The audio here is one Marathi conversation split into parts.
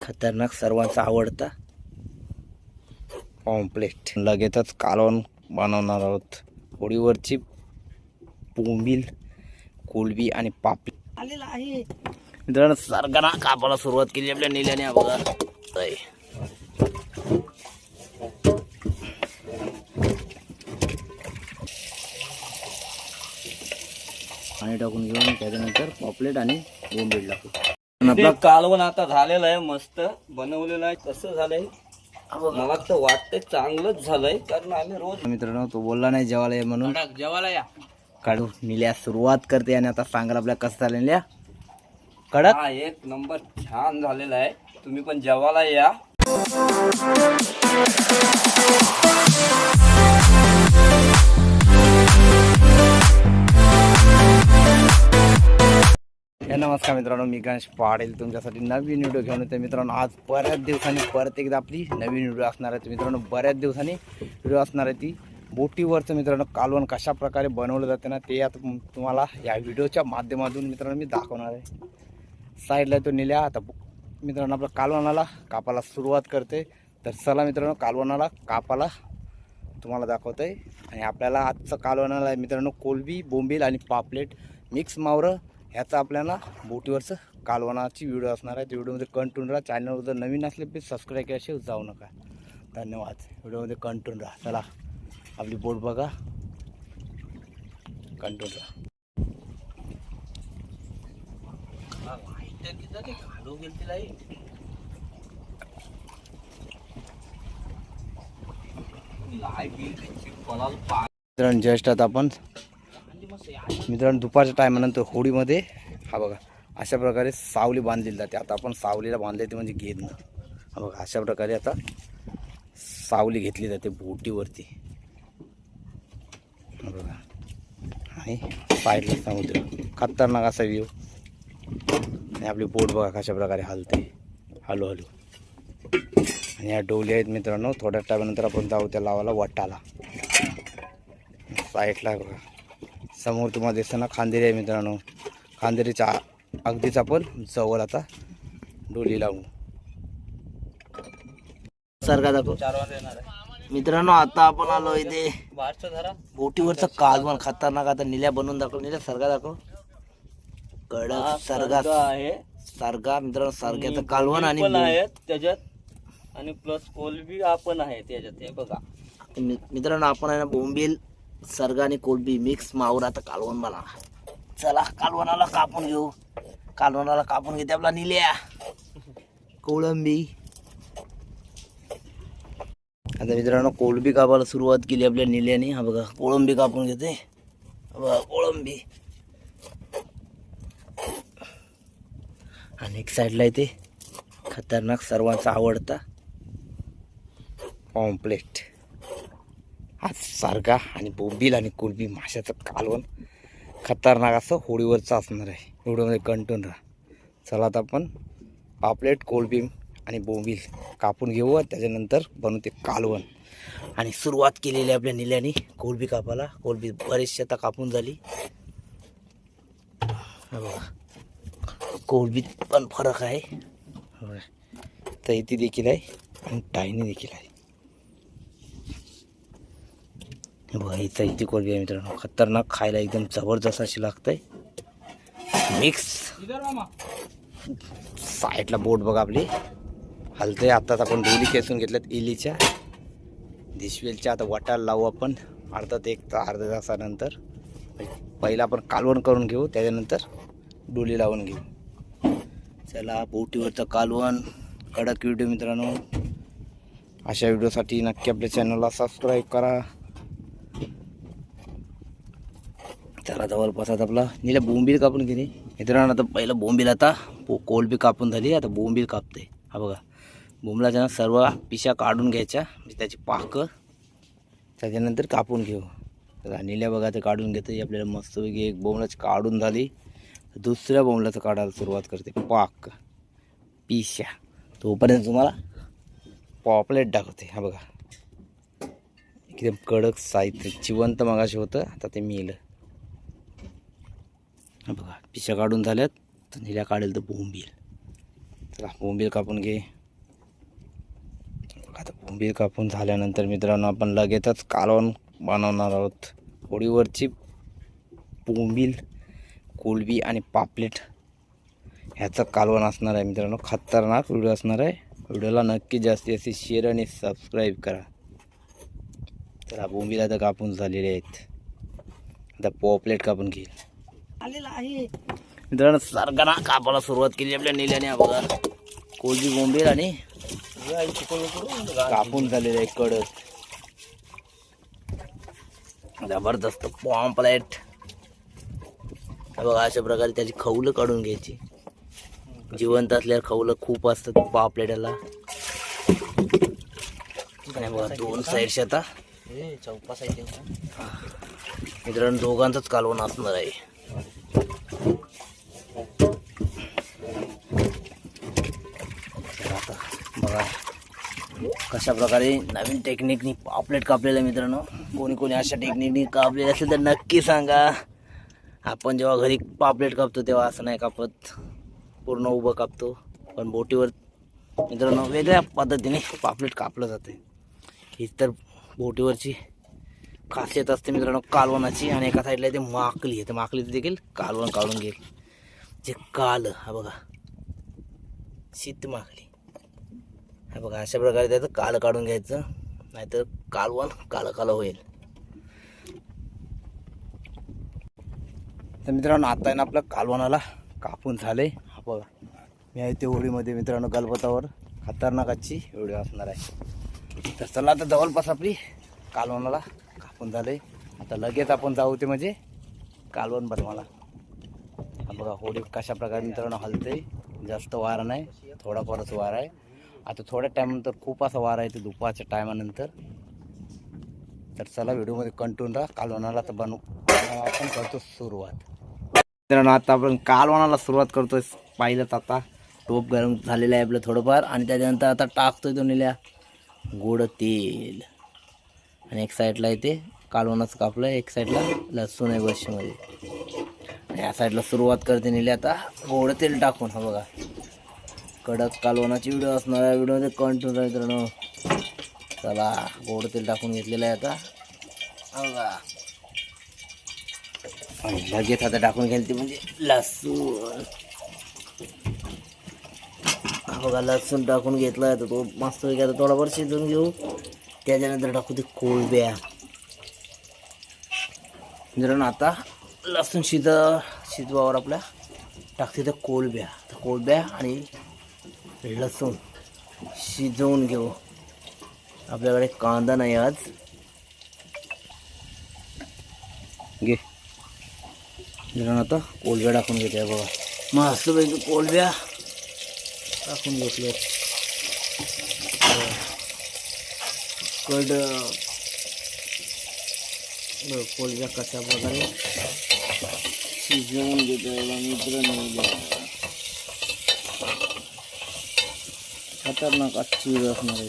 खतरनाक सर्वांचा आवडता पॉम्पलेट. लगेचच कालवण बनवणार आहोत. होडीवरची बोंबील, कोलबी आणि पापलेट आलेला आहे मित्रांनो. सरगाना कापायला सुरुवात केली आपल्या निल्याने. बघा पाणी टाकून घेऊन त्याच्यानंतर पॉपलेट आणि बोंबील टाकू. आपलं कालवण आता झालेलं आहे, मस्त बनवलेलं आहे. कसं झालंय मला तर वाटतंय चांगलंच झालंय, कारण आम्ही रोज मित्रांनो तो बोलला नाही जेवायला ये म्हणून. जेवायला या काढू निल्या सुरुवात करते आणि आता सांगाल आपल्या कसं झालं निल्या. कडक हा एक नंबर छान झालेला आहे. तुम्ही पण जेवायला या. नमस्कार मित्रांनो, मी गणेश पाटील तुमच्यासाठी नवीन व्हिडिओ घेऊन येतो. मित्रांनो आज बऱ्याच दिवसांनी परत एकदा आपली नवीन व्हिडिओ असणार आहे. मित्रांनो बऱ्याच दिवसांनी व्हिडिओ असणार आहे ती बोटीवरचं मित्रांनो कालवण कशा प्रकारे बनवलं जाते ना ते आता तुम्हाला या व्हिडिओच्या माध्यमातून मित्रांनो मी दाखवणार आहे. साईडला तो निल्या. आता मित्रांनो आपल्या कालवणाला कापाला सुरुवात करते. तर चला मित्रांनो कालवणाला कापाला तुम्हाला दाखवत आहे. आणि आपल्याला आजचं कालवणाला मित्रांनो कोलबी, बोंबील आणि पापलेट मिक्स मावरं ह्याचा आपल्याला बोटीवरचं कालवणाची व्हिडिओ असणार आहे. त्या व्हिडिओमध्ये कंटिन्यू राहा. चॅनलवर जर नवीन असले प्लीज सबस्क्राईब केल्याशिवाय जाऊ नका. धन्यवाद. व्हिडिओमध्ये कंटिन्यू राहा. चला आपली बोट बघा, कंटिन्यू राहा. मित्रांनो जस्ट आता आपण मित्रांनो दुपारच्या टायमानंतर होडीमध्ये हा बघा अशा प्रकारे सावली बांधलेली जाते. आता आपण सावलीला बांधले ते म्हणजे घेणं. हा बघा अशा प्रकारे आता सावली घेतली जाते बोटीवरती. हा बघा आणि साईडला समुद्र, खतरनाक असा व्ह्यू. आणि आपली बोट बघा कशा प्रकारे हलते हळूहळू. आणि या डोली आहेत मित्रांनो. थोड्या टायमानंतर आपण जाऊ त्या लावाला वाटाला. साईडला बघा समोर तुम्हाला दिसताना खांदेरी आहे मित्रांनो. खांदेरीच्या अगदीच आपण जवळ आता डोली लावू. सरका दाखव मित्रांनो. आता आपण आलो इथे बोटीवरचं कालवण खतरनाक. आता निल्या बनवून दाखव. निल्या सरगा दाखव. कडक सरगा आहे. सरगा मित्रांनो सरग्याचं कालवण आणि आहेत त्याच्यात, आणि प्लस कोलबी आपण आहे त्याच्यात. हे बघा मित्रांनो आपण आहे ना बोंबील, सरगा आणि कोलबी मिक्स मावर आता कालवण बनवा. चला कालवणाला कापून घेऊ. कालवणाला कापून घेते आपला निल्या, कोळंबी. आता मित्रांनो कोलंबी कापायला सुरुवात केली आपल्या निल्याने. हा बघा कोळंबी कापून घेते. बघा कोळंबी. आणि एक साईडला येते खतरनाक सर्वांचा आवडता पॉम्पलेट. आज सारगा आणि बोंबील आणि कोलबी माशाचं कालवण खतरनाक असं होडीवरचं असणार आहे. व्हिडिओमध्ये कंटिन्यू राहा. चला आता आपण पापलेट, कोलबी आणि बोंबील कापून घेऊ आणि त्याच्यानंतर बनवते कालवण. आणि सुरुवात केलेली आपल्या निल्याने कोलबी कापायला. कोलबी बरीचशी आता कापून झाली. बघा कोलबीत पण फरक आहे. तैती देखील आहे आणि टायनी देखील आहे. बघा ही तैती कोलबी आहे मित्रांनो. खतरनाक, खायला एकदम जबरदस्त अशी लागतंय. मिक्स. साईडला बोट बघा आपली हलते. आत्ताच आपण डोली खेचून घेतल्यात इलीच्या दिशवेलच्या. आता वाटायला लावू आपण अर्ध्या तासानंतर. पहिला आपण कालवण करून घेऊ, त्याच्यानंतर डोली लावून घेऊ. चला बोटीवरचं कालवण कडक व्हिडिओ मित्रांनो. अशा व्हिडिओसाठी नक्की आपल्या चॅनलला सबस्क्राईब करा. त्याला जवळपास आता आपला निल्या बोंबील कापून घेणे मित्रांनो. आता पहिलं बोंबील, आता कोलबी कापून झाली. आता बोंबील कापते. हा बघा बोंबलाच्या सर्व पिशा काढून घ्यायच्या, म्हणजे त्याची पाकं. त्याच्यानंतर कापून घेऊ. तर निल्या बघा ते काढून घेते. आपल्याला मस्तपैकी एक बोंबलाची काढून झाली. दुसऱ्या बोंबलाचं काढायला सुरुवात करते. पाक पिशा. तोपर्यंत तुम्हाला पॉपलेट दाखवते. हा बघा एकदम कडक साहित्य जिवंत मगाशी होतं, आता ते मिळलं. बघा पिशा काढून झाल्यात. तर निल्या काढेल तर बोंबील. चला बोंबील कापून घे. बोंबील कापून झाल्यानंतर मित्रांनो आपण लगेचच कालवण बनवणार आहोत. होडीवरची बोंबील, कोलबी आणि पापलेट ह्याचं कालवण असणार आहे मित्रांनो. खतरनाक व्हिडिओ असणार आहे. व्हिडिओला नक्की जास्तीत जास्त शेअर आणि सबस्क्राईब करा. तर बोंबील आता कापून झालेले आहेत. आता पॉपलेट कापून घेईल आलेला आहे मित्रांनो. सारखाना कापायला सुरुवात केली आपल्या नेल्याने. बघा कोलबी, बोंबील आणि कापून झालेलं आहे कडक. जबरदस्त पॉम्पलेट. बघा अशा प्रकारे त्याची खवलं काढून घ्यायची. जिवंत असल्यावर खवलं खूप असतात पापलेटला. आणि बघा दोन साईडचे आता चौका साईड मित्रांनो दोघांचंच कालवण असणार आहे. आता बघा कशा प्रकारे नवीन टेक्निकनी पापलेट कापलेलं मित्रांनो. कोणी कोणी अशा टेक्निकनी कापलेले असेल तर नक्की सांगा. आपण जेव्हा घरी पापलेट कापतो तेव्हा असं नाही कापत, पूर्ण उभं कापतो. पण बोटीवर मित्रांनो वेगळ्या पद्धतीने पापलेट कापलं जाते. हीच तर बोटीवरची खासियत असते मित्रांनो कालवणाची. आणि एका साईडला ते माकली आहे, तर माकलीचं देखील कालवण काढून घेईल. जे काल हा बघा शीत माकली, हा बघा अशा प्रकारे त्याचं काल काढून घ्यायचं, नाहीतर कालवण काळं काळं होईल. तर मित्रांनो आता आहे ना आपलं कालवणाला कापून झाले. हा बघा मी आहे ते होडीमध्ये मित्रांनो गलबतावर. खतरनाकाची व्हिडिओ असणार आहे. तर चला आता जवळपास आपली कालवणाला कापून झाले. आता लगेच आपण जाऊ ते म्हणजे कालवण बनवायला. हा बघा होडी कशा प्रकारे मित्रांनो हलते. जास्त वारा नाही, थोडाफारच वारा आहे. आता थोड्या टायमानंतर खूप असा वारा आहे ते दुपारच्या टायमानंतर. तर चला व्हिडिओमध्ये कंटिन्यू राहा. कालवणाला तर आपण करतो सुरुवात. मित्रांनो आता आपण कालवणाला सुरुवात करतोय. पाहिलंच आता टोप गरम झालेलं आहे आपलं थोडंफार. आणि त्याच्यानंतर आता टाकतोय तो नेल्या गोड तेल. आणि एक साईडला इथे कालवणाचं कापलं, एक साईडला लसूण आहे बशीमध्ये. आणि या साईडला सुरुवात करते नेली आता गोड तेल टाकून. हा बघा कडक कालवणाची व्हिडिओ असणार आहे. व्हिडिओमध्ये कंटिन्यू राहा मित्रांनो. चला गोड तेल टाकून घेतलेलं आहे आता. बघा आणि लगेच आता टाकून घ्यायला ते म्हणजे लसूण. हा बघा लसूण टाकून घेतला आहे तर तो मस्त वगैरे आता थोडाफार शिजवून घेऊ. त्याच्यानंतर टाकू ते कोलब्या. मित्रांनो आता लसूण शिजवावर आपल्या टाकते त्या कोलब्या. तर कोलब्या आणि लसूण शिजवून घेऊ. आपल्याकडे कांदा नाही आज. घे मित्रांनो आता कोलब्या टाकून घेते. बघा मस्तपैकी कोलब्या टाकून घेतले. कोलब्या कशा प्रकारे शिजवून घेतो मित्रांनो. खतरनाक आजची व्हिडिओ असणार आहे.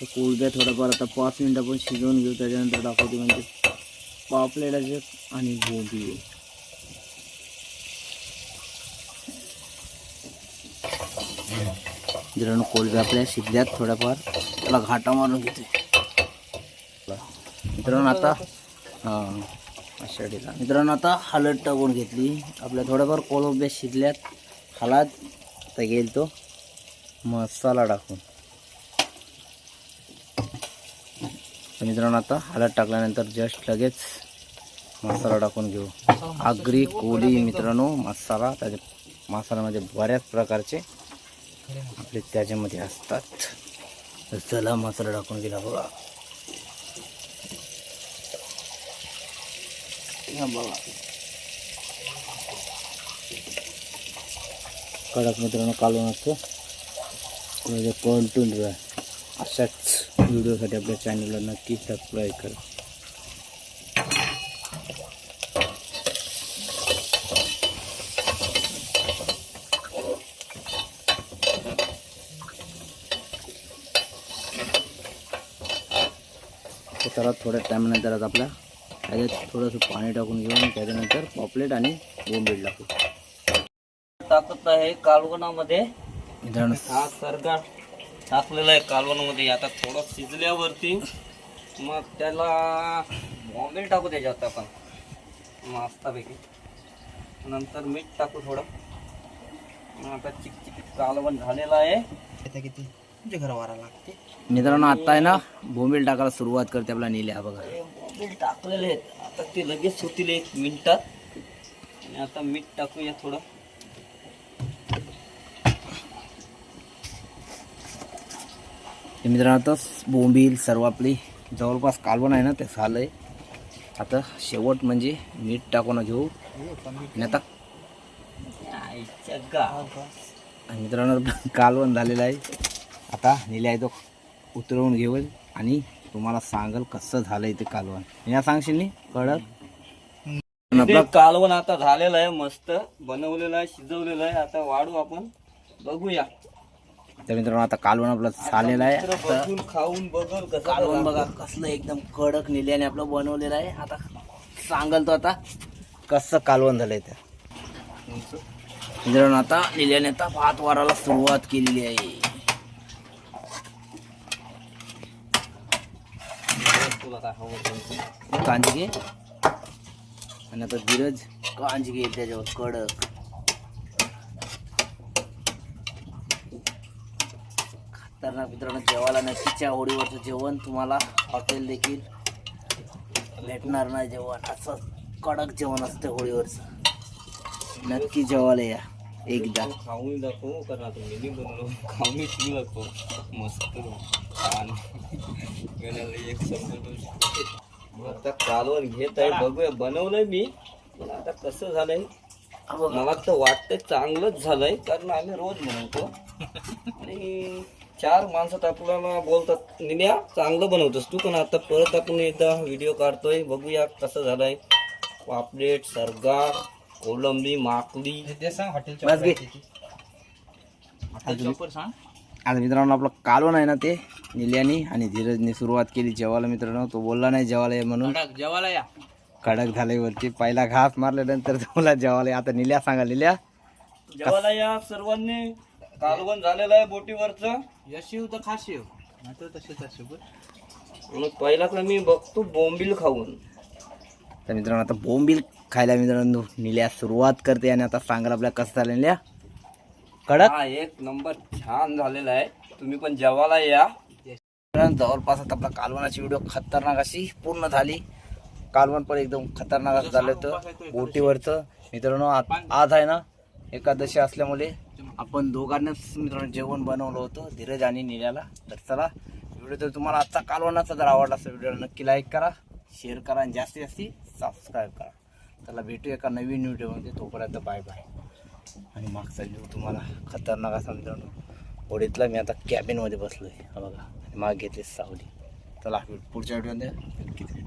तर कोलब्या थोडाफार आता 5 मिनिटं आपण शिजवून घेऊ. त्याच्यानंतर दाखवते म्हणजे पापलेटाचे आणि बोंबील. मित्रांनो कोलब्या आपल्या शिजल्यात थोड्याफार. त्याला घाटा मारून घेते मित्रांनो आता. हां आषाढीला मित्रांनो आता हळद टाकून घेतली. आपल्या थोड्याफार कोलब्या शिजल्यात. हळद आता घेईल तो मसाला टाकून. तर मित्रांनो आता हळद टाकल्यानंतर जस्ट लगेच मसाला टाकून घेऊ. आगरी कोली मित्रांनो मसाला. त्याच्या मसाल्यामध्ये बऱ्याच प्रकारचे आपले त्याच्यामध्ये असतात. तर चला मसाला टाकून गेला बघा. बघा कडक मित्रांनो कालवणाचं कंटिन्यू आहे. अशाच व्हिडिओसाठी आपल्या चॅनलला नक्की सबस्क्राईब करा. तर थोड्या टाईमनंतर आपल्या त्याच्यात थोडंसं पाणी टाकून घेऊन त्याच्यानंतर पॉपलेट आणि बोंबील टाकू. टाकत आहे कालवणामध्ये मित्रांनो हा सरगा टाकलेलं आहे कालवणामध्ये. आता थोडं शिजल्यावरती मग त्याला बॉम्बे टाकू त्याच्यात आपण मस्तपैकी. नंतर मीठ टाकू थोडं. मग आता चिकचिकीत कालवण झालेलं आहे. मित्रांनो आता आहे ना बोंबील टाकायला सुरुवात करते आपला निल्या बघा. बॉम्बे टाकलेले आहेत. आता ते लगेच होतील 1 मिनिटात. आणि आता मीठ टाकूया थोडं. ते मित्रांनो आता बोंबील सर्व आपली जवळपास कालवण आहे ना ते झालंय. आता शेवट म्हणजे मीठ टाकून घेऊ. आणि आता आईच्या गाव. आणि मित्रांनो कालवण झालेलं आहे. आता निल्या आहे तो उतरवून घेऊन आणि तुम्हाला सांगल कसं झालंय ते कालवण. या सांगशील नी कडक. ते कालवण आता झालेलं आहे. मस्त बनवलेलं आहे, शिजवलेलं आहे. आता वाढू आपण बघूया. तर मित्रांनो आता कालवण आपलं झालेलं आहे. मित्र आता बघून खाऊन बघल कसं कालवण झालं. बघा कसलं एकदम कडक निल्याने आपलं बनवलेलं आहे. आता सांगल तो आता कसं कालवण झालंय ते. मित्रांनो आता निल्याने आता भात वाराला सुरुवात केलेली आहे. तुला काय हवं कांजी घे आणि आता धीरज कांजी घे त्याच्यावर कडक. खतरनाक मित्रांनो जेवायला नक्कीच्या होडीवरचं जेवण तुम्हाला हॉटेल देखील भेटणार नाही. जेवण असं कडक जेवण असतं होळीवरचं. नक्की जेवायला या एकदा. खाऊन दाखव कारण आता मी नाही बनलो. खाऊन मी दाखव मस्त छान. एक आता कालवण घेत आहे बघूया. बनवलंय मी पण आता कसं झालंय मला तर वाटतंय चांगलंच झालंय कारण आम्ही रोज बनवतो. आणि 4 माणसात आपल्याला बोलतात निन्या चांगलं बनवतोस तू. पण आता परत आपण एकदा व्हिडिओ काढतोय बघूया कसं झालंय. पापलेट, सरगार, कोलंबी, माकली. बस घे. आता मित्रांनो आपलं कालवण आहे ना ते निल्यानी आणि धीरजने सुरुवात केली जेवायला. मित्रांनो तो बोलला नाही जेवायला या म्हणून. जेवायला या. कडक झाले वरती. पहिला घास मारल्यानंतर तुम्हाला जेवायला या. आता निल्या सांगा निल्या जेवायला या सर्वांनी. कालवण झालेलं आहे बोटीवरचं. यशिव तर खाशिव नाहीतर तसेच असेल. मग पहिला तर मी बघतो बोंबील खाऊन. तर मित्रांनो आता बोंबील खायला मित्रांनो निल्या सुरुवात करते. आणि आता सांगाल आपल्या कसं झालं निल्या कडक. हा 1 नंबर छान झालेला आहे. तुम्ही पण जेवायला या. मित्रांनो जवळपास आता आपला कालवणाची व्हिडिओ खतरनाक अशी पूर्ण झाली. कालवण पण एकदम खतरनाक असं झालं होतं बोटीवरचं. मित्रांनो आज आहे ना एकादशी असल्यामुळे आपण दोघांनाच मित्रांनो जेवण बनवलं होतं धीरज आणि निल्याला. तर चला व्हिडिओ तर तुम्हाला आजचा कालवणाचा जर आवडला असेल व्हिडिओला नक्की लाईक करा, शेअर करा आणि जास्तीत जास्त सबस्क्राईब करा. त्याला भेटू एका नवीन व्हिडिओमध्ये. तोपर्यंत बाय बाय. आणि मागचा व्ह्यू तुम्हाला खतरनाक असा मित्रांनो होडीतला. मी आता कॅबिनमध्ये बसलो आहे बघा. माग घेतली सावली. चला पुढच्या व्हिडिओमध्ये